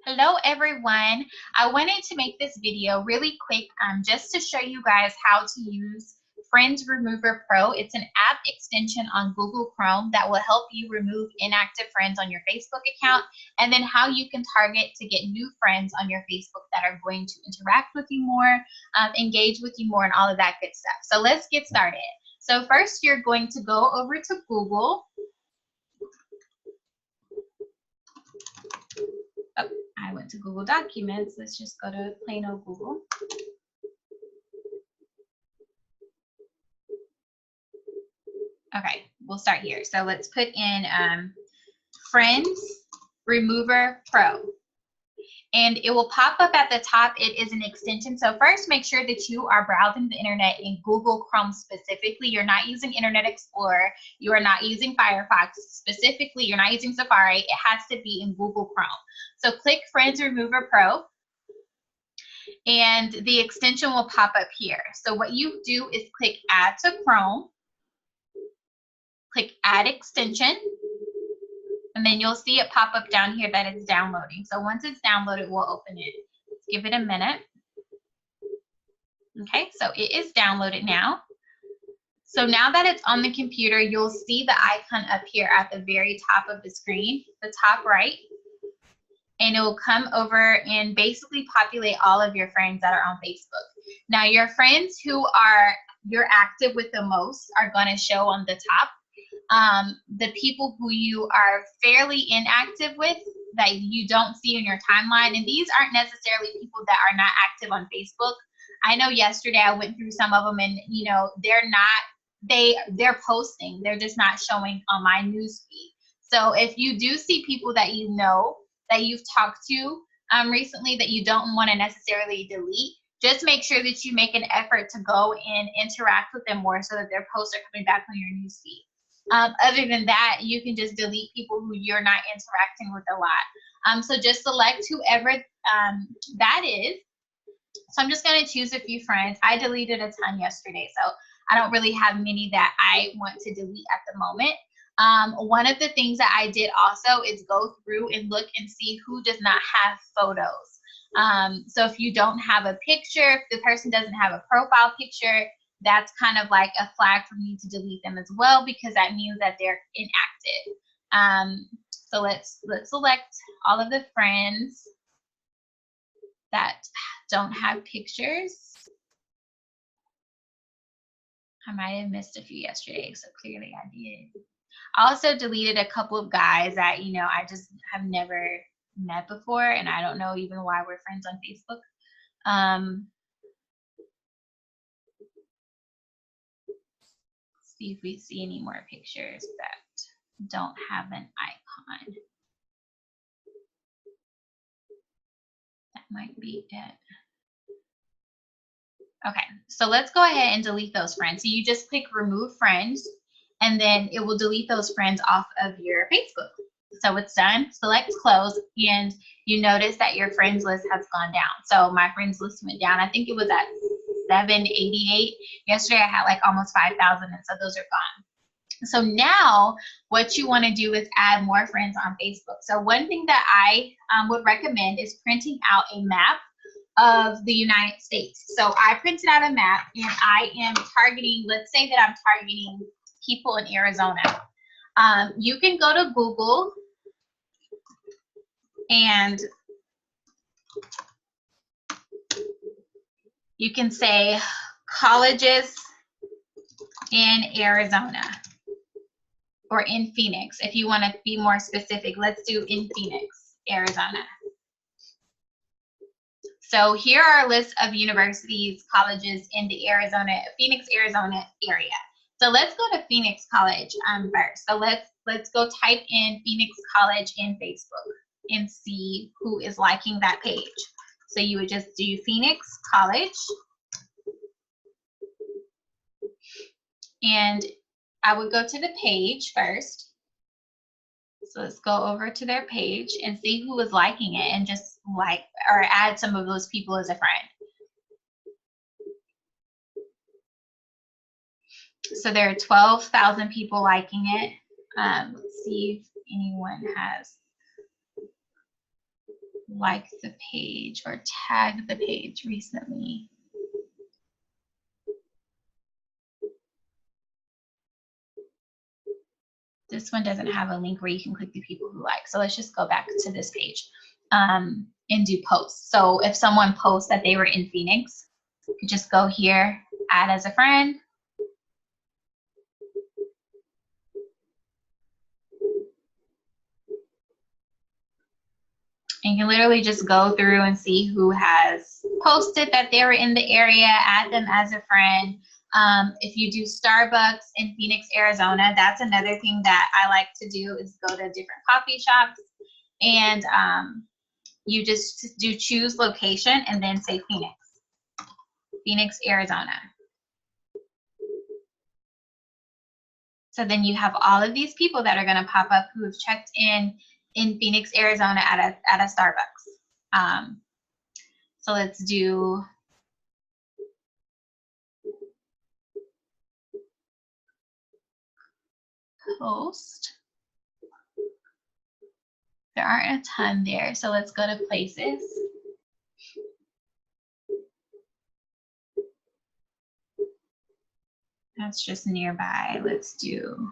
Hello everyone. I wanted to make this video really quick just to show you guys how to use Friends Remover Pro. It's an app extension on Google Chrome that will help you remove inactive friends on your Facebook account, and then how you can target to get new friends on your Facebook that are going to interact with you more, engage with you more, and all of that good stuff. So let's get started. So first you're going to go over to Google. Oh, I went to Google Documents. Let's just go to plain old Google. Okay, we'll start here. So let's put in Friends Remover Pro. And it will pop up at the top. It is an extension. So first, make sure that you are browsing the internet in Google Chrome specifically. You're not using Internet Explorer. You are not using Firefox specifically. You're not using Safari. It has to be in Google Chrome. So click Friends Remover Pro, and the extension will pop up here. So what you do is click Add to Chrome, click Add Extension, and then you'll see it pop up down here that it's downloading. So once it's downloaded, we'll open it. Let's give it a minute. Okay, so it is downloaded now. So now that it's on the computer, you'll see the icon up here at the very top of the screen, the top right, and it will come over and basically populate all of your friends that are on Facebook. Now, your friends who you're active with the most are going to show on the top. The people who you are fairly inactive with, that you don't see in your timeline, and these aren't necessarily people that are not active on Facebook. I know yesterday I went through some of them, and you know they're posting, they're just not showing on my newsfeed. So if you do see people that you know that you've talked to recently that you don't want to necessarily delete, just make sure that you make an effort to go and interact with them more so that their posts are coming back on your newsfeed. Other than that, you can just delete people who you're not interacting with a lot. So just select whoever that is. So I'm just going to choose a few friends. I deleted a ton yesterday, so I don't really have many that I want to delete at the moment. One of the things that I did also is go through and look and see who does not have photos. So if you don't have a picture, if the person doesn't have a profile picture, that's kind of like a flag for me to delete them as well, because that means that they're inactive. So let's select all of the friends that don't have pictures. I might have missed a few yesterday, so clearly I did. I also deleted a couple of guys that, you know, I just have never met before, and I don't know even why we're friends on Facebook. See if we see any more pictures that don't have an icon. That might be it. Okay, so let's go ahead and delete those friends. So you just click remove friends, and then it will delete those friends off of your Facebook. So it's done. Select close, and you notice that your friends list has gone down. So my friends list went down. I think it was at 788. Yesterday I had like almost 5,000, and so those are gone. So now what you want to do is add more friends on Facebook. So one thing that I would recommend is printing out a map of the United States. So I printed out a map, and I am targeting, let's say that I'm targeting people in Arizona. You can go to Google and you can say colleges in Arizona or in Phoenix. If you want to be more specific, let's do in Phoenix, Arizona. So here are a list of universities, colleges in the Phoenix, Arizona area. So let's go to Phoenix College first. So let's go type in Phoenix College in Facebook and see who is liking that page. So you would just do Phoenix College, and I would go to the page first. So let's go over to their page and see who is liking it, and just like or add some of those people as a friend. So there are 12,000 people liking it. Let's see if anyone has like the page or tag the page recently. This one doesn't have a link where you can click the people who like. So let's just go back to this page and do posts. So if someone posts that they were in Phoenix, you could just go here, add as a friend. And you can literally just go through and see who has posted that they were in the area, add them as a friend. If you do Starbucks in Phoenix, Arizona, that's another thing that I like to do is go to different coffee shops and you just do choose location and then say Phoenix, Arizona. So then you have all of these people that are going to pop up who have checked in Phoenix, Arizona at a Starbucks. So let's do post. There aren't a ton there, so let's go to places. That's just nearby. Let's do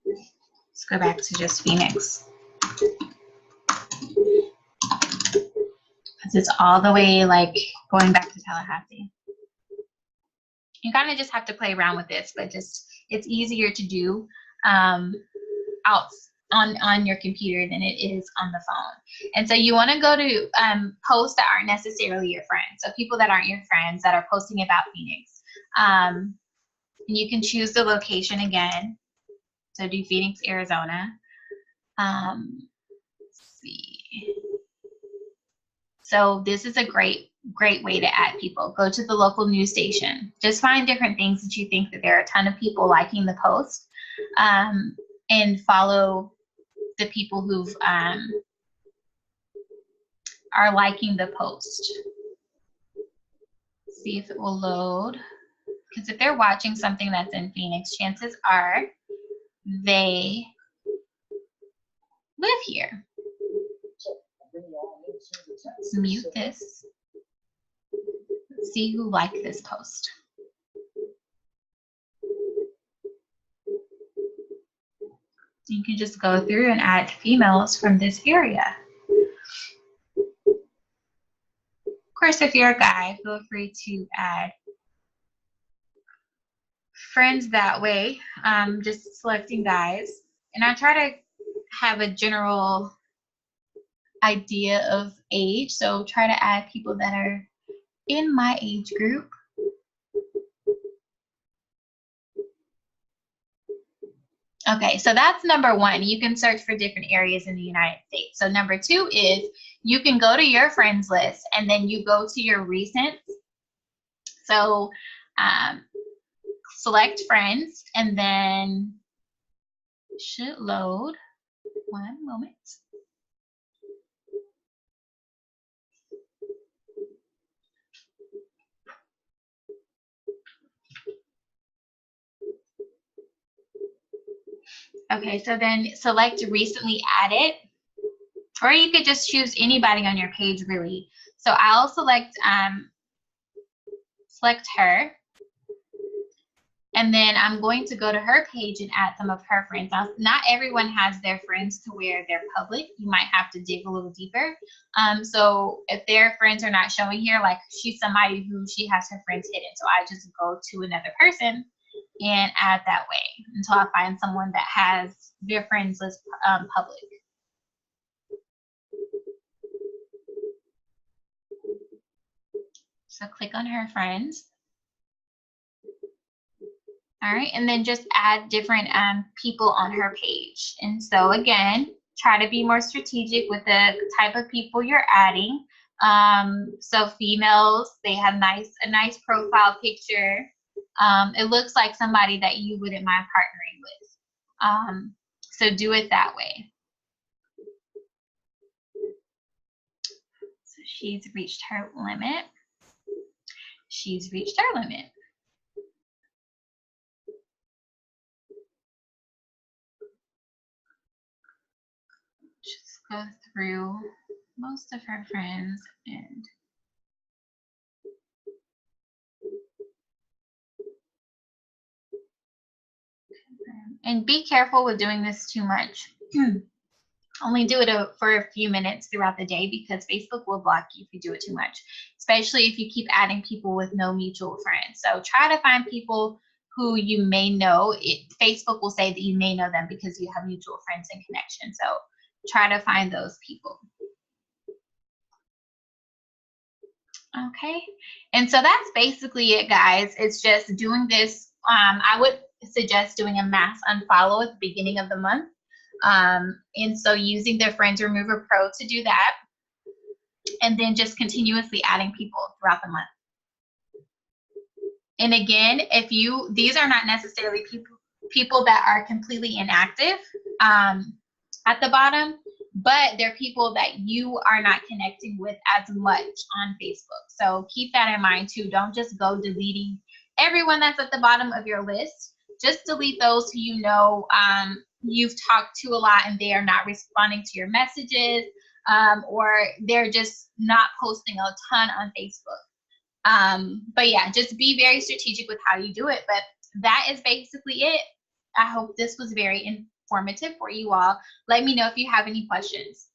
let's go back to just Phoenix. Because it's all the way like going back to Tallahassee. You kind of just have to play around with this, but just it's easier to do out on your computer than it is on the phone. And so you want to go to posts that aren't necessarily your friends. So people that aren't your friends that are posting about Phoenix. And you can choose the location again. So do Phoenix, Arizona. Let's see. So this is a great way to add people. Go to the local news station. Just find different things that you think that there are a ton of people liking the post, and follow the people who've are liking the post. See if it will load. Because if they're watching something that's in Phoenix, chances are they live here. Let's mute this. Let's see who liked this post. You can just go through and add females from this area. Of course, if you're a guy, feel free to add friends that way, just selecting guys. And I try to have a general idea of age, so try to add people that are in my age group. Okay, so that's number one. You can search for different areas in the United States. So number two is you can go to your friends list and then you go to your recents. So select friends and then it should load. One moment. Okay, so then select recently added, or you could just choose anybody on your page really. So I'll select her, and then I'm going to go to her page and add some of her friends. Now, not everyone has their friends to where they're public. You might have to dig a little deeper. So if their friends are not showing here, like she's somebody who she has her friends hidden. So I just go to another person and add that way until I find someone that has their friends list public. So click on her friends. All right, and then just add different people on her page. And so again, try to be more strategic with the type of people you're adding. So females, they have a nice profile picture. It looks like somebody that you wouldn't mind partnering with. So do it that way. So she's reached her limit. She's reached her limit. go through most of her friends and be careful with doing this too much. Only do it for a few minutes throughout the day, because Facebook will block you if you do it too much, especially if you keep adding people with no mutual friends. So try to find people who you may know. Facebook will say that you may know them because you have mutual friends and connections. So try to find those people. Okay, and so that's basically it, guys. It's just doing this. I would suggest doing a mass unfollow at the beginning of the month. And so using the Friends Remover Pro to do that, and then just continuously adding people throughout the month. And again, these are not necessarily people that are completely inactive at the bottom, but they're people that you are not connecting with as much on Facebook. So keep that in mind too. Don't just go deleting everyone that's at the bottom of your list. Just delete those who you know you've talked to a lot and they are not responding to your messages, or they're just not posting a ton on Facebook. But yeah, just be very strategic with how you do it. But that is basically it. I hope this was very informative for you all. Let me know if you have any questions.